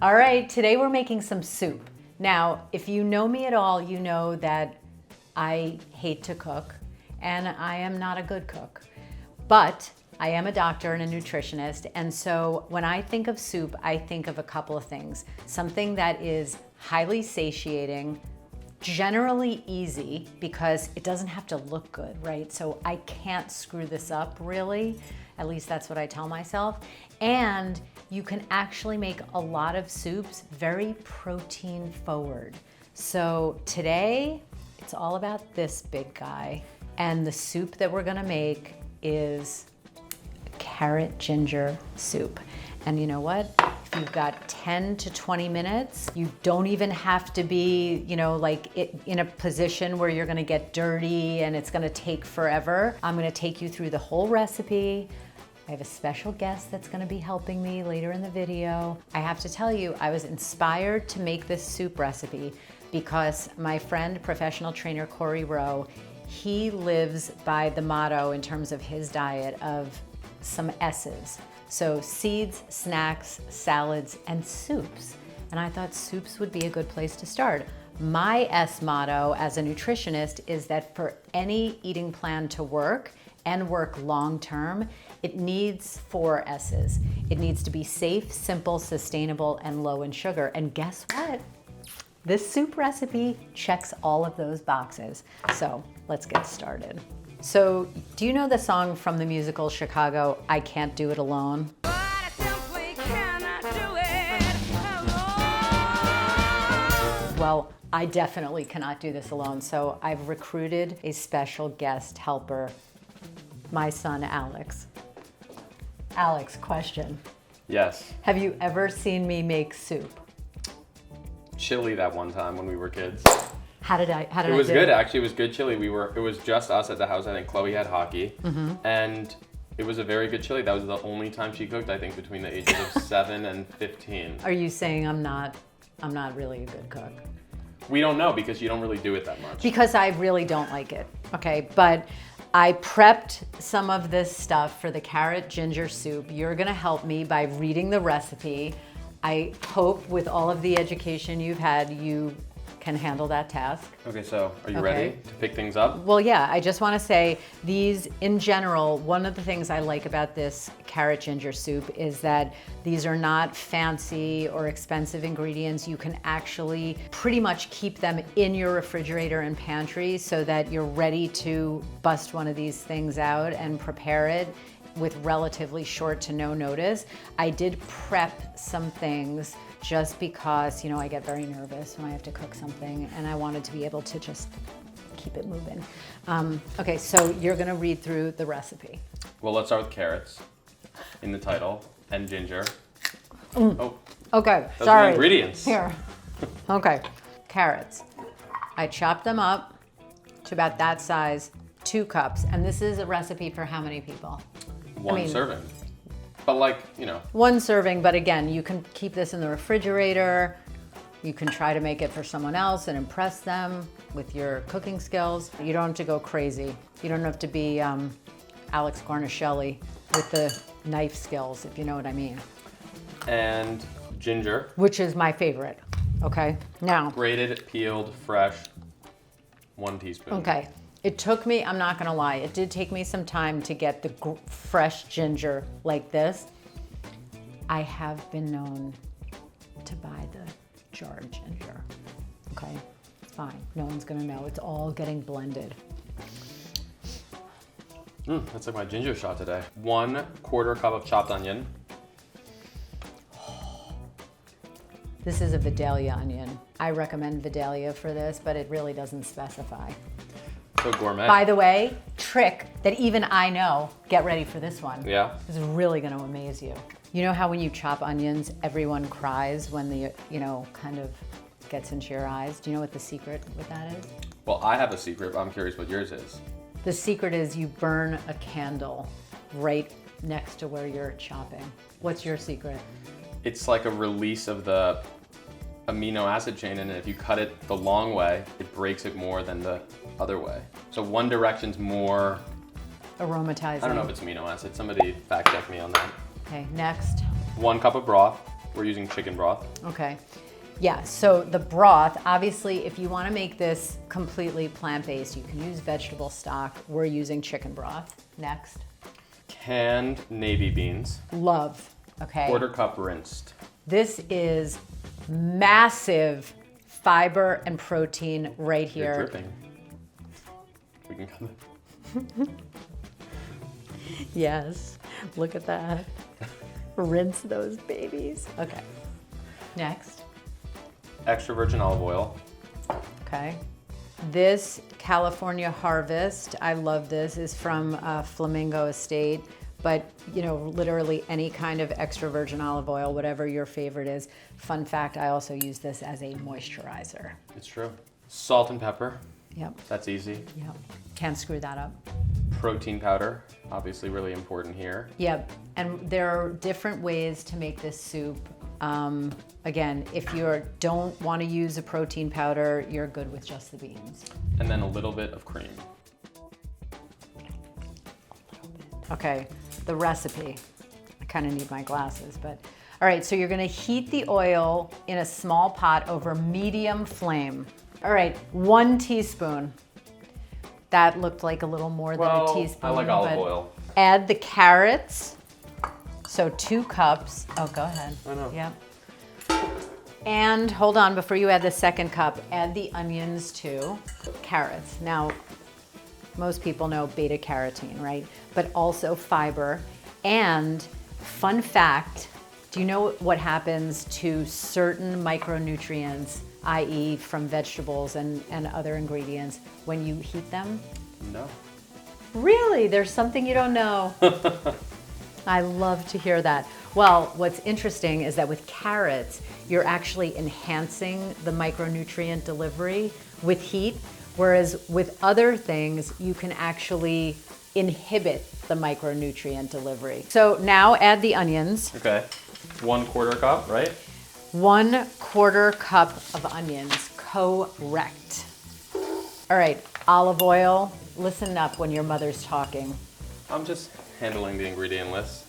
All right, today we're making some soup. Now, if you know me at all, you know that I hate to cook and I am not a good cook, but I am a doctor and a nutritionist. And so when I think of soup, I think of a couple of things. Something that is highly satiating, generally easy because it doesn't have to look good, right? So I can't screw this up really. At least that's what I tell myself. And you can actually make a lot of soups very protein forward. So today, it's all about this big guy. And the soup that we're gonna make is carrot ginger soup. And you know what? If you've got 10 to 20 minutes, you don't even have to be, in a position where you're gonna get dirty and it's gonna take forever. I'm gonna take you through the whole recipe. I have a special guest that's gonna be helping me later in the video. I have to tell you, I was inspired to make this soup recipe because my friend, professional trainer Corey Rowe, he lives by the motto in terms of his diet of some S's. So seeds, snacks, salads, and soups. And I thought soups would be a good place to start. My S motto as a nutritionist is that for any eating plan to work and work long-term, it needs 4 S's. It needs to be safe, simple, sustainable, and low in sugar. And guess what? This soup recipe checks all of those boxes. So let's get started. So do you know the song from the musical Chicago, I Can't Do It Alone? But I simply cannot do it alone. Well, I definitely cannot do this alone. So I've recruited a special guest helper, my son, Alex. Alex, question. Yes. Have you ever seen me make soup? Chili that one time when we were kids. How did I It was do? good, actually. It was good chili. It was just us at the house. I think Chloe had hockey. And it was a very good chili. That was the only time she cooked, I think, between the ages of 7 and 15. Are you saying I'm not really a good cook? We don't know because you don't really do it that much. Because I really don't like it, okay? But I prepped some of this stuff for the carrot ginger soup. You're gonna help me by reading the recipe. I hope with all of the education you've had, you can handle that task. Okay, so are you Okay. ready to pick things up? Well, yeah, I just wanna say these, in general, one of the things I like about this carrot ginger soup is that these are not fancy or expensive ingredients. You can actually pretty much keep them in your refrigerator and pantry so that you're ready to bust one of these things out and prepare it with relatively short to no notice. I did prep some things just because, I get very nervous when I have to cook something and I wanted to be able to just keep it moving. Okay, so you're gonna read through the recipe. Well, let's start with carrots in the title and ginger. Oh, Okay, those are sorry. the ingredients. Here. Okay, carrots. I chopped them up to about that size, 2 cups. And this is a recipe for how many people? One serving. But 1 serving, but again, you can keep this in the refrigerator. You can try to make it for someone else and impress them with your cooking skills. You don't have to go crazy. You don't have to be Alex Guarnaschelli with the knife skills, if you know what I mean. And ginger. Which is my favorite, okay? Now. Grated, peeled, fresh, 1 teaspoon. Okay. It took me, I'm not gonna lie, it did take me some time to get the fresh ginger like this. I have been known to buy the jarred ginger, okay? It's fine, no one's gonna know. It's all getting blended. That's like my ginger shot today. 1/4 cup of chopped onion. This is a Vidalia onion. I recommend Vidalia for this, but it really doesn't specify. So gourmet. By the way, trick that even I know, get ready for this one. Yeah. This is really gonna amaze you. You know how when you chop onions, everyone cries when the, kind of gets into your eyes? Do you know what the secret with that is? Well, I have a secret, but I'm curious what yours is. The secret is you burn a candle right next to where you're chopping. What's your secret? It's like a release of the amino acid chain, and if you cut it the long way, it breaks it more than the other way. So one direction's more Aromatizing. I don't know if it's amino acid. Somebody fact check me on that. Okay, next. 1 cup of broth. We're using chicken broth. Okay. Yeah, so the broth, obviously, if you want to make this completely plant-based, you can use vegetable stock. We're using chicken broth. Next. Canned navy beans. Love. Okay. Quarter cup rinsed. This is massive fiber and protein right You're here. dripping. We can cut it. Yes, look at that. Rinse those babies. Okay. Next. Extra virgin olive oil. Okay. This California Harvest, I love this, is from Flamingo Estate. But, you know, literally any kind of extra virgin olive oil, whatever your favorite is. Fun fact, I also use this as a moisturizer. It's true. Salt and pepper. Yep, That's easy. yep. Can't screw that up. Protein powder. Obviously really important here. Yep, and there are different ways to make this soup. Again, if you don't want to use a protein powder, you're good with just the beans. And then a little bit of cream. Okay, the recipe. I kind of need my glasses, but all right, so you're gonna heat the oil in a small pot over medium flame. All right, 1 teaspoon. That looked like a little more than a teaspoon. I like olive but oil. Add the carrots. So 2 cups. Oh, go ahead. I know. Yep. And hold on, before you add the 2nd cup, add the onions too. Carrots. Now, most people know beta carotene, right? But also fiber. And fun fact, do you know what happens to certain micronutrients, i.e. from vegetables and other ingredients, when you heat them? No. Really? There's something you don't know. I love to hear that. Well, what's interesting is that with carrots, you're actually enhancing the micronutrient delivery with heat, whereas with other things, you can actually inhibit the micronutrient delivery. So now add the onions. Okay. 1/4 cup, right? 1/4 cup of onions, correct. All right, olive oil. Listen up when your mother's talking. I'm just handling the ingredient list.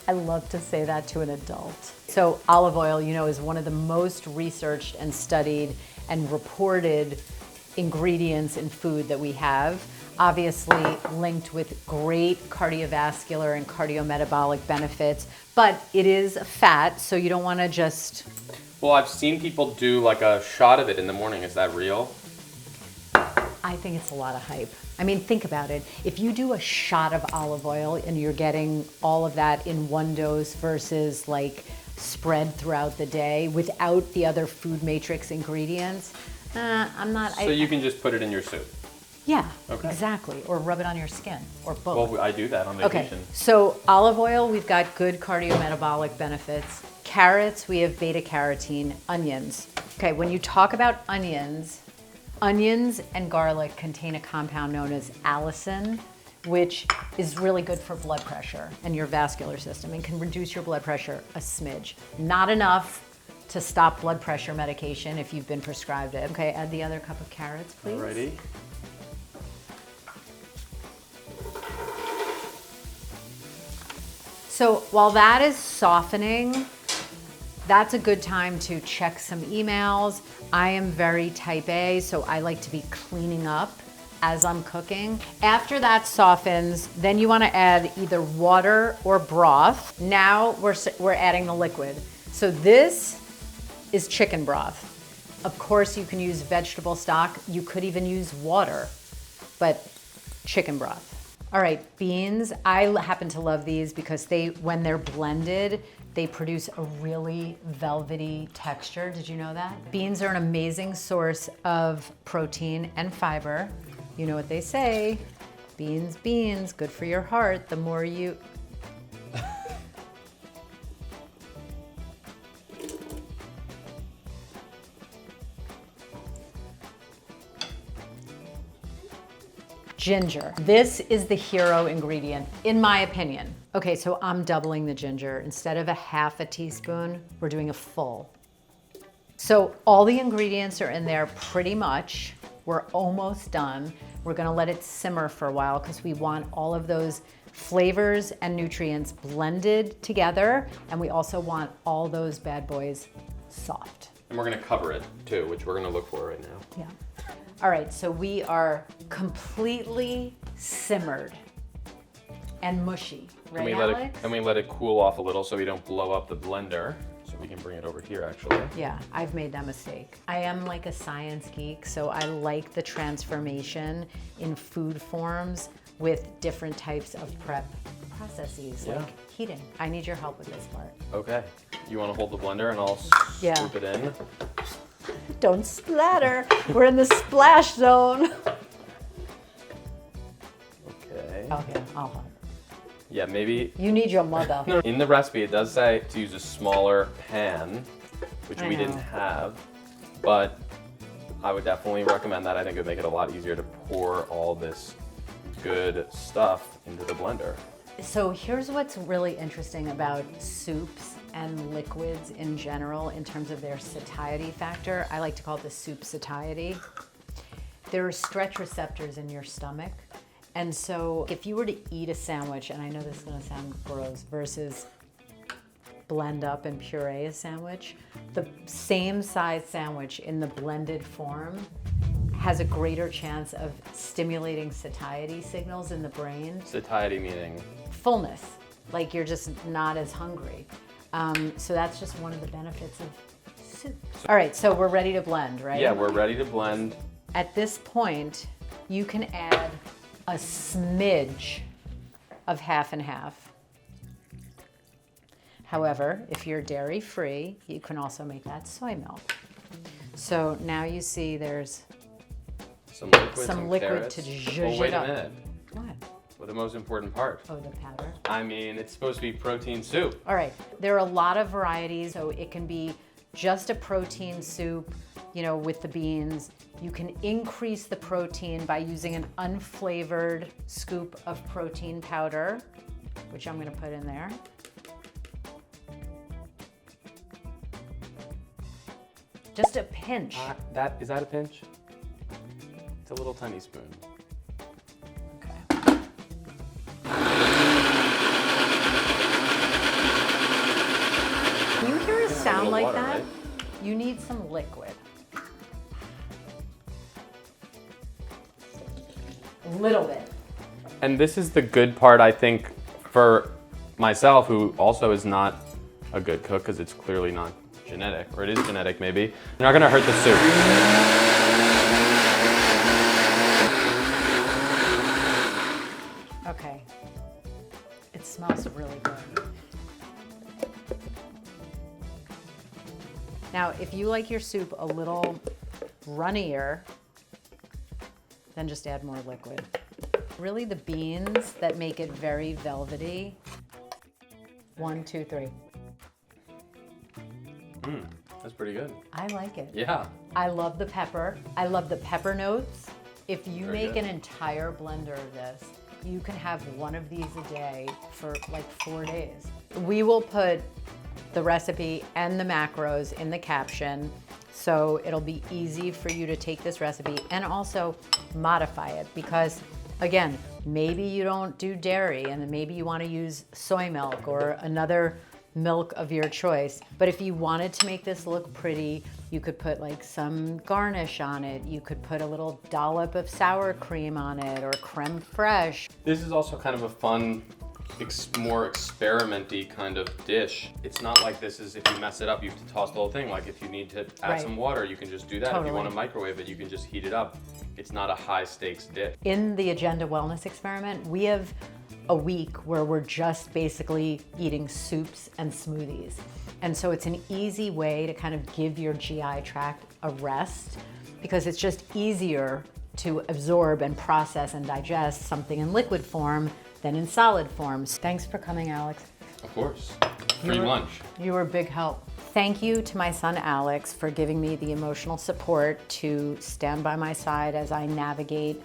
I love to say that to an adult. So olive oil, you know, is one of the most researched and studied and reported ingredients in food that we have. Obviously linked with great cardiovascular and cardiometabolic benefits, but it is a fat, so you don't want to just... Well, I've seen people do like a shot of it in the morning. Is that real? I think it's a lot of hype. I mean, think about it. If you do a shot of olive oil and you're getting all of that in one dose versus like spread throughout the day without the other food matrix ingredients, I'm not... So you can just put it in your soup. Yeah, Okay. exactly. Or rub it on your skin, or both. Well, I do that on Okay, vacation. so olive oil, we've got good cardiometabolic benefits. Carrots, we have beta carotene. Onions. Okay, when you talk about onions, onions and garlic contain a compound known as allicin, which is really good for blood pressure and your vascular system and can reduce your blood pressure a smidge. Not enough to stop blood pressure medication if you've been prescribed it. Okay, add the other cup of carrots, please. Alrighty. So while that is softening, that's a good time to check some emails. I am very type A, so I like to be cleaning up as I'm cooking. After that softens, then you want to add either water or broth. Now we're adding the liquid. So this is chicken broth. Of course, you can use vegetable stock. You could even use water, but chicken broth. All right, beans. I happen to love these because when they're blended, they produce a really velvety texture. Did you know that? Beans are an amazing source of protein and fiber. You know what they say, beans, beans, good for your heart. The more you... Ginger. This is the hero ingredient, in my opinion. Okay, so I'm doubling the ginger. Instead of a half a teaspoon, we're doing a full. So all the ingredients are in there pretty much. We're almost done. We're gonna let it simmer for a while because we want all of those flavors and nutrients blended together, and we also want all those bad boys soft. And we're gonna cover it too, which we're gonna look for right now. Yeah. All right, so we are completely simmered and mushy, right, Alex? And we let it cool off a little so we don't blow up the blender. So we can bring it over here, actually. Yeah, I've made that mistake. I am like a science geek, so I like the transformation in food forms with different types of prep processes, Yeah. like heating. I need your help with this part. Okay. You want to hold the blender and I'll Yeah. scoop it in? Don't splatter. We're in the splash zone. Okay. Okay, I'll help. Yeah, maybe. You need your mother. In the recipe, it does say to use a smaller pan, which I we know. didn't have, but I would definitely recommend that. I think it would make it a lot easier to pour all this good stuff into the blender. So here's what's really interesting about soups and liquids in general in terms of their satiety factor. I like to call it the soup satiety. There are stretch receptors in your stomach. And so if you were to eat a sandwich, and I know this is gonna sound gross, versus blend up and puree a sandwich, the same size sandwich in the blended form has a greater chance of stimulating satiety signals in the brain. Satiety meaning? Fullness, like you're just not as hungry. So that's just one of the benefits of soup. All right, so we're ready to blend, right? Yeah, we're ready to blend. At this point, you can add a smidge of half and half. However, if you're dairy free, you can also make that soy milk. So now you see there's Some liquid, some liquid carrots. to Oh, zhuzh wait it a up. minute. What? Well, the most important part. Oh, the powder. I mean, it's supposed to be protein soup. All right, there are a lot of varieties, so it can be just a protein soup, you know, with the beans. You can increase the protein by using an unflavored scoop of protein powder, which I'm gonna put in there. Just a pinch. Is that a pinch? It's a little tiny spoon. Okay. You hear a sound little like water, that? right? You need some liquid. A little bit. And this is the good part, I think, for myself, who also is not a good cook, because it's clearly not genetic, or it is genetic maybe. You're not gonna hurt the soup. Okay. It smells really good. Now, if you like your soup a little runnier, then just add more liquid. Really the beans that make it very velvety. 1, 2, 3. That's pretty good. I like it. Yeah. I love the pepper. I love the pepper notes. If you Very make good. an entire blender of this, you can have one of these a day for like 4 days. We will put the recipe and the macros in the caption, so it'll be easy for you to take this recipe and also modify it, because again, maybe you don't do dairy and then maybe you want to use soy milk or another milk of your choice. But if you wanted to make this look pretty, you could put like some garnish on it. You could put a little dollop of sour cream on it or creme fraiche. This is also kind of a fun, more experimenty kind of dish. It's not like this is, if you mess it up, you have to toss the whole thing. Like if you need to add Right. some water, you can just do that. If Totally. you want to microwave it, you can just heat it up. It's not a high stakes dish. In the Agenda Wellness Experiment, we have a week where we're just basically eating soups and smoothies. And so it's an easy way to kind of give your GI tract a rest, because it's just easier to absorb and process and digest something in liquid form than in solid forms. Thanks for coming, Alex. Of course. Free lunch. You were a big help. Thank you to my son Alex for giving me the emotional support to stand by my side as I navigate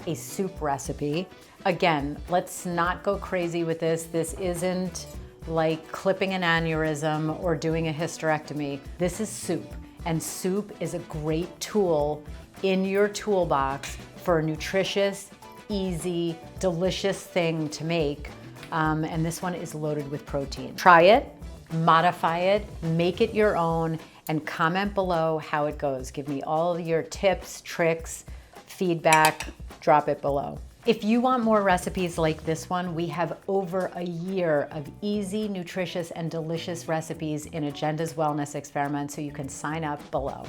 a soup recipe. Again, let's not go crazy with this. This isn't like clipping an aneurysm or doing a hysterectomy. This is soup, and soup is a great tool in your toolbox for a nutritious, easy, delicious thing to make and this one is loaded with protein. Try it, modify it, make it your own, and comment below how it goes. Give me all of your tips, tricks, feedback, drop it below. If you want more recipes like this one, we have over a year of easy, nutritious, and delicious recipes in Agenda's Wellness Experiment, so you can sign up below.